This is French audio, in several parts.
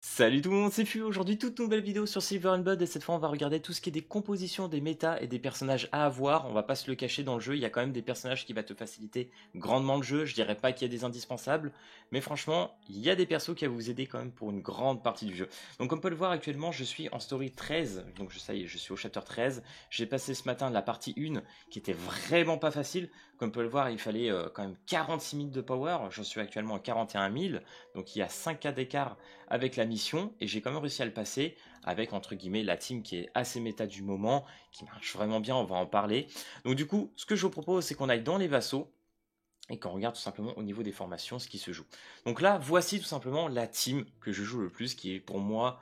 Salut tout le monde, c'est Fu. Aujourd'hui, toute nouvelle vidéo sur Silver and Blood et cette fois on va regarder tout ce qui est des compositions, des méta et des personnages à avoir. On va pas se le cacher dans le jeu, il y a quand même des personnages qui vont te faciliter grandement le jeu. Je dirais pas qu'il y a des indispensables, mais franchement, il y a des persos qui vont vous aider quand même pour une grande partie du jeu. Donc comme on peut le voir actuellement, je suis en story 13, donc ça y est, je suis au chapter 13. J'ai passé ce matin la partie 1 qui était vraiment pas facile. Comme on peut le voir, il fallait quand même 46 000 de power, j'en suis actuellement à 41 000, donc il y a 5K d'écart avec la mission et j'ai quand même réussi à le passer avec entre guillemets la team qui est assez méta du moment, qui marche vraiment bien, on va en parler. Donc du coup, ce que je vous propose, c'est qu'on aille dans les vassaux et qu'on regarde tout simplement au niveau des formations ce qui se joue. Donc là, voici tout simplement la team que je joue le plus, qui est pour moi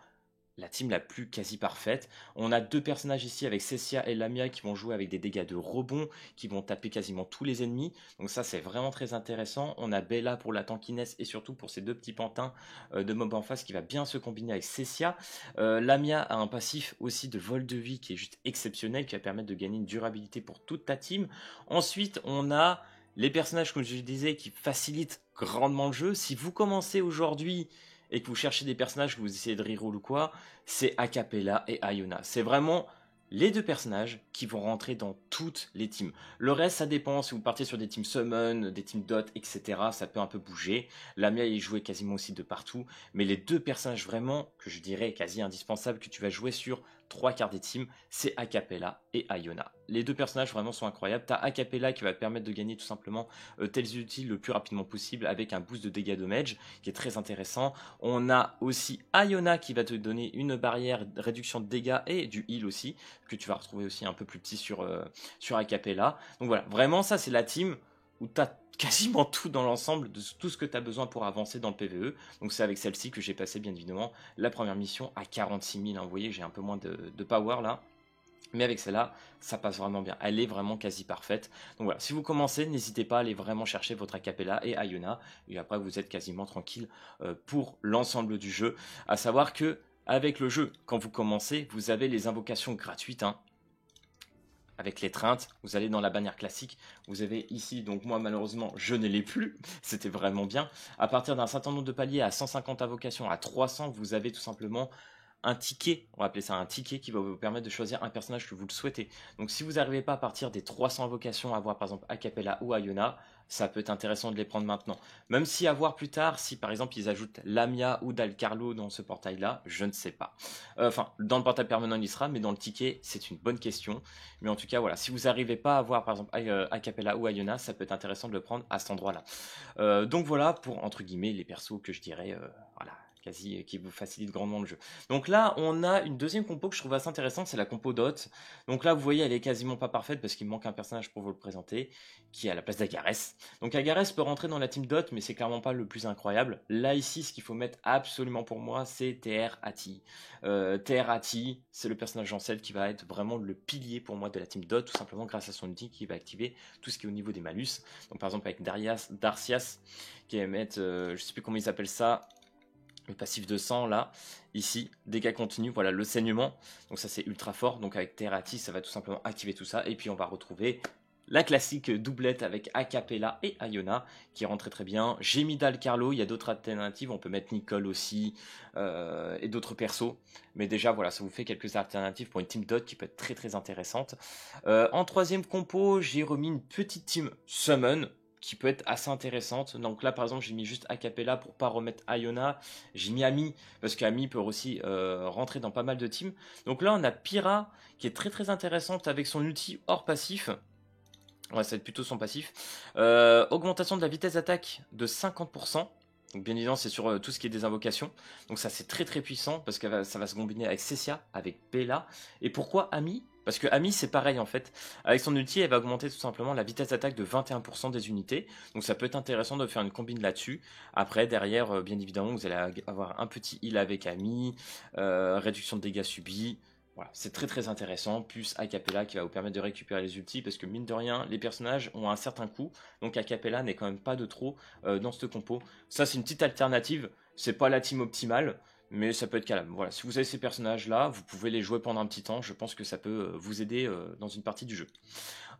la team la plus quasi parfaite. On a deux personnages ici avec Cessia et Lamia qui vont jouer avec des dégâts de rebond, qui vont taper quasiment tous les ennemis. Donc ça c'est vraiment très intéressant. On a Bella pour la tankiness et surtout pour ces deux petits pantins de mob en face qui va bien se combiner avec Cessia. Lamia a un passif aussi de vol de vie qui est juste exceptionnel, qui va permettre de gagner une durabilité pour toute ta team. Ensuite on a les personnages comme je le disais qui facilitent grandement le jeu. Si vous commencez aujourd'hui et que vous cherchez des personnages, que vous essayez de reroll ou quoi, c'est Acapella et Iona. C'est vraiment les deux personnages qui vont rentrer dans toutes les teams. Le reste, ça dépend. Si vous partez sur des teams Summon, des teams Dot, etc., ça peut un peu bouger. Lamia est jouée quasiment aussi de partout. Mais les deux personnages vraiment, que je dirais quasi indispensables, que tu vas jouer sur trois quarts des teams, c'est Acapella et Iona. Les deux personnages vraiment sont incroyables. T'as Acapella qui va te permettre de gagner tout simplement tels ultis le plus rapidement possible avec un boost de dégâts de mage qui est très intéressant. On a aussi Iona qui va te donner une barrière, réduction de dégâts et du heal aussi, que tu vas retrouver aussi un peu plus petit sur Acapella. Donc voilà, vraiment ça c'est la team où tu as quasiment tout dans l'ensemble de tout ce que tu as besoin pour avancer dans le PvE. Donc c'est avec celle-ci que j'ai passé bien évidemment la première mission à 46 000. Hein. Vous voyez, j'ai un peu moins de power là. Mais avec celle-là, ça passe vraiment bien. Elle est vraiment quasi parfaite. Donc voilà, si vous commencez, n'hésitez pas à aller vraiment chercher votre Acapella et Iona. Et après, vous êtes quasiment tranquille pour l'ensemble du jeu. À savoir que avec le jeu, quand vous commencez, vous avez les invocations gratuites. Hein, avec l'étreinte, vous allez dans la bannière classique, vous avez ici, donc moi malheureusement je ne l'ai plus, c'était vraiment bien. À partir d'un certain nombre de paliers, à 150 invocations, à 300, vous avez tout simplement un ticket, on va appeler ça un ticket qui va vous permettre de choisir un personnage que vous le souhaitez. Donc si vous n'arrivez pas à partir des 300 invocations à avoir par exemple Acapella ou Iona, ça peut être intéressant de les prendre maintenant. Même si à voir plus tard, si par exemple ils ajoutent Lamia ou Dalcarlo dans ce portail-là, je ne sais pas. Enfin, dans le portail permanent il y sera, mais dans le ticket, c'est une bonne question. Mais en tout cas, voilà, si vous n'arrivez pas à avoir par exemple Acapella ou Iona, ça peut être intéressant de le prendre à cet endroit-là. Donc voilà pour entre guillemets les persos que je dirais, voilà, quasi qui vous facilite grandement le jeu. Donc là, on a une deuxième compo que je trouve assez intéressante, c'est la compo Dot. Donc là, vous voyez, elle est quasiment pas parfaite parce qu'il me manque un personnage pour vous le présenter, qui est à la place d'Agarès. Donc Agarès peut rentrer dans la team Dot, mais c'est clairement pas le plus incroyable. Là, ici, ce qu'il faut mettre absolument pour moi, c'est TR Ati. TR Ati, c'est le personnage ancêtre qui va être vraiment le pilier pour moi de la team Dot, tout simplement grâce à son outil qui va activer tout ce qui est au niveau des malus. Donc par exemple avec Darcias, qui va mettre, je sais plus comment ils appellent ça, le passif de sang là, ici, dégâts continus, voilà le saignement, donc ça c'est ultra fort, donc avec Terati ça va tout simplement activer tout ça, et puis on va retrouver la classique doublette avec Acapella et Iona qui rentre très bien. J'ai mis Dalcarlo, il y a d'autres alternatives, on peut mettre Nicole aussi et d'autres persos, mais déjà voilà, ça vous fait quelques alternatives pour une team Dot qui peut être très très intéressante. En troisième compo, j'ai remis une petite team Summon qui peut être assez intéressante. Donc là, par exemple, j'ai mis juste Acapella pour pas remettre Iona. J'ai mis Ami, parce qu'Ami peut aussi rentrer dans pas mal de teams. Donc là, on a Pyra, qui est très très intéressante avec son ulti hors passif. Ouais, ça va être plutôt son passif. Augmentation de la vitesse d'attaque de 50%. Donc bien évidemment, c'est sur tout ce qui est des invocations. Donc ça, c'est très très puissant, parce que ça va se combiner avec Cessia, avec Bella. Et pourquoi Ami? Parce que Ami, c'est pareil en fait. Avec son ulti, elle va augmenter tout simplement la vitesse d'attaque de 21% des unités. Donc ça peut être intéressant de faire une combine là-dessus. Après, derrière, bien évidemment, vous allez avoir un petit heal avec Ami, réduction de dégâts subis. Voilà, c'est très très intéressant, plus Acapella qui va vous permettre de récupérer les ultis, parce que mine de rien, les personnages ont un certain coût, donc Acapella n'est quand même pas de trop dans cette compo. Ça c'est une petite alternative, c'est pas la team optimale, mais ça peut être calme. Voilà, si vous avez ces personnages là, vous pouvez les jouer pendant un petit temps, je pense que ça peut vous aider dans une partie du jeu.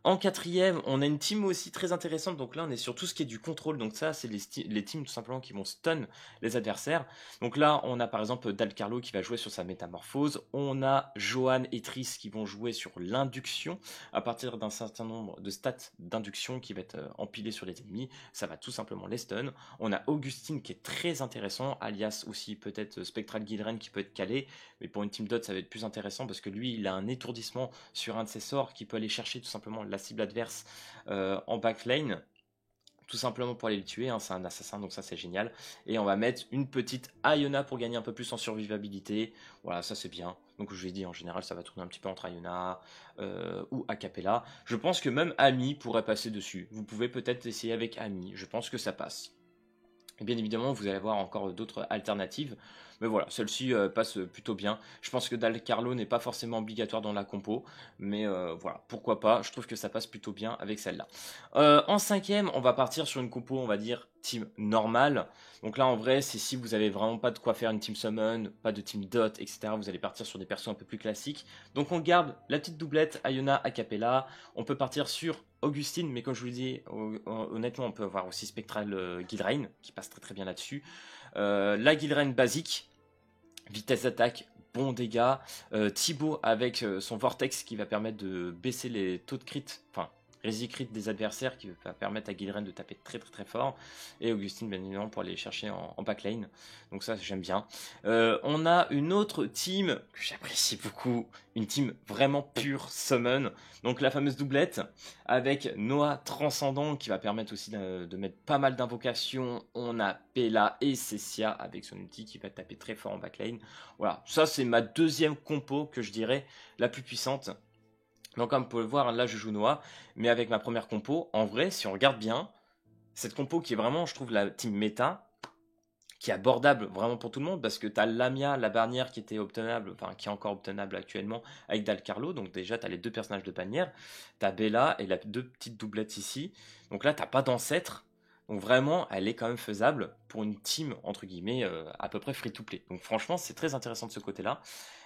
En quatrième, on a une team aussi très intéressante. Donc là, on est sur tout ce qui est du contrôle. Donc ça, c'est les teams tout simplement qui vont stun les adversaires. Donc là, on a par exemple Dalcarlo qui va jouer sur sa métamorphose. On a Johan et Triss qui vont jouer sur l'induction à partir d'un certain nombre de stats d'induction qui va être empilé sur les ennemis. Ça va tout simplement les stun. On a Augustine qui est très intéressant, alias aussi peut-être Spectral Guilren qui peut être calé. Mais pour une team dot, ça va être plus intéressant parce que lui, il a un étourdissement sur un de ses sorts qui peut aller chercher tout simplement la cible adverse en backlane, tout simplement pour aller le tuer, hein. C'est un assassin, donc ça c'est génial. Et on va mettre une petite Iona pour gagner un peu plus en survivabilité. Voilà, ça c'est bien. Donc je vous ai dit, en général, ça va tourner un petit peu entre Iona ou Acapella. Je pense que même Ami pourrait passer dessus. Vous pouvez peut-être essayer avec Ami, je pense que ça passe. Et bien évidemment, vous allez avoir encore d'autres alternatives. Mais voilà, celle-ci passe plutôt bien. Je pense que Dalcarlo n'est pas forcément obligatoire dans la compo. Mais voilà, pourquoi pas. Je trouve que ça passe plutôt bien avec celle-là. En cinquième, on va partir sur une compo, on va dire, team normale. Donc là, en vrai, c'est si vous avez vraiment pas de quoi faire une team summon, pas de team dot, etc. Vous allez partir sur des persos un peu plus classiques. Donc on garde la petite doublette Iona Acapella. On peut partir sur Augustine, mais comme je vous le dis, honnêtement, on peut avoir aussi Spectral Gilrain, qui passe très très bien là-dessus. La Gilrain basique, vitesse d'attaque, bon dégâts. Thibaut avec son Vortex qui va permettre de baisser les taux de crit, enfin, crit des adversaires, qui va permettre à Gilrain de taper très très très fort. Et Augustine, bien évidemment, pour aller chercher en backlane. Donc ça, j'aime bien. On a une autre team que j'apprécie beaucoup, une team vraiment pure summon. Donc la fameuse doublette avec Noah Transcendant qui va permettre aussi de mettre pas mal d'invocations. On a Pela et Cessia avec son ulti qui va taper très fort en backlane. Voilà, ça c'est ma deuxième compo que je dirais la plus puissante. Donc comme vous pouvez le voir, là je joue Noah, mais avec ma première compo, en vrai, si on regarde bien, cette compo qui est vraiment, je trouve, la team méta, qui est abordable vraiment pour tout le monde, parce que tu as Lamia, la bannière qui était obtenable, enfin qui est encore obtenable actuellement avec Dalcarlo, donc déjà tu as les deux personnages de bannière, tu as Bella et les deux petites doublettes ici, donc là t'as pas d'ancêtre, donc vraiment elle est quand même faisable pour une team entre guillemets à peu près free to play, donc franchement c'est très intéressant de ce côté-là.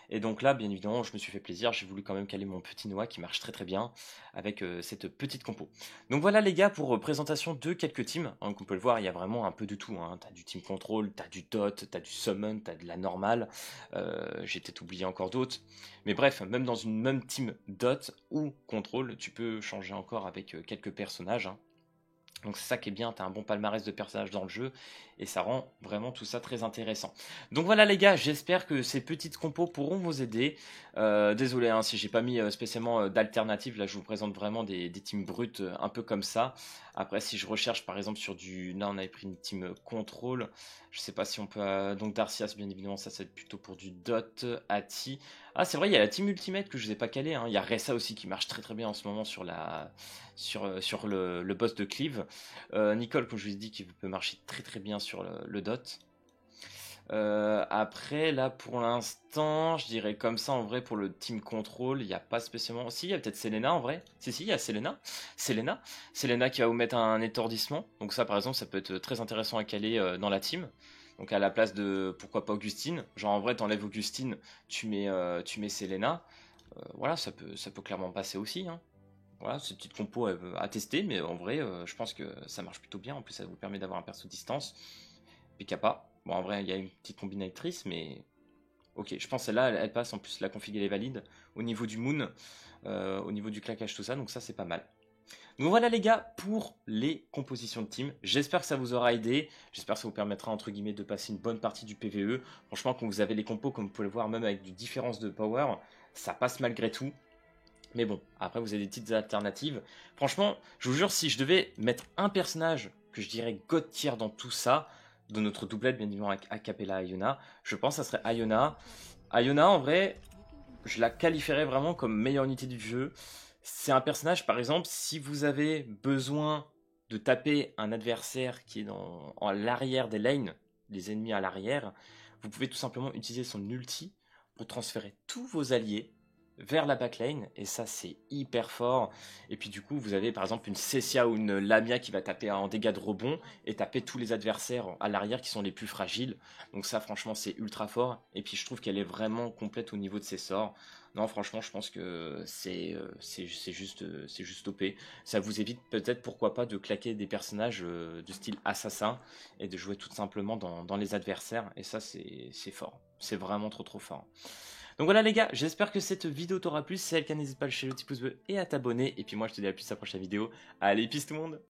Et donc là, bien évidemment, je me suis fait plaisir. J'ai voulu quand même caler mon petit Noah qui marche très très bien avec cette petite compo. Donc voilà les gars pour présentation de quelques teams. Hein, comme on peut le voir, il y a vraiment un peu de tout. Hein. T'as du team control, t'as du dot, t'as du summon, t'as de la normale. J'ai peut-être oublié encore d'autres. Mais bref, même dans une même team dot ou control, tu peux changer encore avec quelques personnages. Hein. Donc c'est ça qui est bien, tu as un bon palmarès de personnages dans le jeu et ça rend vraiment tout ça très intéressant. Donc voilà les gars, j'espère que ces petites compos pourront vous aider. Désolé hein, si j'ai pas mis spécialement d'alternatives, là je vous présente vraiment des teams brutes un peu comme ça. Après si je recherche par exemple sur du... Là on avait pris une team contrôle, je sais pas si on peut... Donc Darcias bien évidemment ça c'est plutôt pour du dot, Ati. Ah c'est vrai il y a la team ultimate que je vous ai pas calé, hein. Il y a Ressa aussi qui marche très très bien en ce moment sur la... sur le boss de Cleave. Nicole, comme je vous ai dit, qui peut marcher très très bien sur le dot. Après, là pour l'instant, je dirais comme ça en vrai pour le team control, il n'y a pas spécialement. Si, il y a peut-être Selena en vrai. Si, il y a Selena. Selena qui va vous mettre un étourdissement. Donc, ça par exemple, ça peut être très intéressant à caler dans la team. Donc, à la place de pourquoi pas Augustine. Genre en vrai, t'enlèves Augustine, tu mets Selena. Voilà, ça peut clairement passer aussi. Hein. Voilà, c'est une petite compo à tester, mais en vrai, je pense que ça marche plutôt bien. En plus, ça vous permet d'avoir un perso distance. Picapa. Bon, en vrai, il y a une petite combinatrice, mais ok, je pense que celle-là, elle passe. En plus, la config, elle est valide. Au niveau du moon, au niveau du claquage, tout ça, donc ça, c'est pas mal. Donc voilà les gars pour les compositions de team. J'espère que ça vous aura aidé. J'espère que ça vous permettra entre guillemets de passer une bonne partie du PvE. Franchement, quand vous avez les compos, comme vous pouvez le voir, même avec du différence de power, ça passe malgré tout. Mais bon, après vous avez des petites alternatives. Franchement, je vous jure, si je devais mettre un personnage que je dirais God tier dans tout ça, de notre doublette bien évidemment avec Acapella Iona, je pense que ça serait Iona. Iona en vrai, je la qualifierais vraiment comme meilleure unité du jeu. C'est un personnage par exemple, si vous avez besoin de taper un adversaire qui est en l'arrière des lanes, les ennemis à l'arrière, vous pouvez tout simplement utiliser son ulti pour transférer tous vos alliés vers la backlane, et ça c'est hyper fort. Et puis du coup vous avez par exemple une Cessia ou une Lamia qui va taper en dégâts de rebond et taper tous les adversaires à l'arrière qui sont les plus fragiles. Donc ça franchement c'est ultra fort, et puis je trouve qu'elle est vraiment complète au niveau de ses sorts. Non franchement je pense que c'est juste OP. Ça vous évite peut-être pourquoi pas de claquer des personnages de style assassin et de jouer tout simplement dans les adversaires, et ça c'est fort. C'est vraiment trop fort. Donc voilà les gars, j'espère que cette vidéo t'aura plu. Si c'est le cas, n'hésite pas à lâcher le petit pouce bleu et à t'abonner. Et puis moi je te dis à plus à la prochaine vidéo. Allez, peace tout le monde!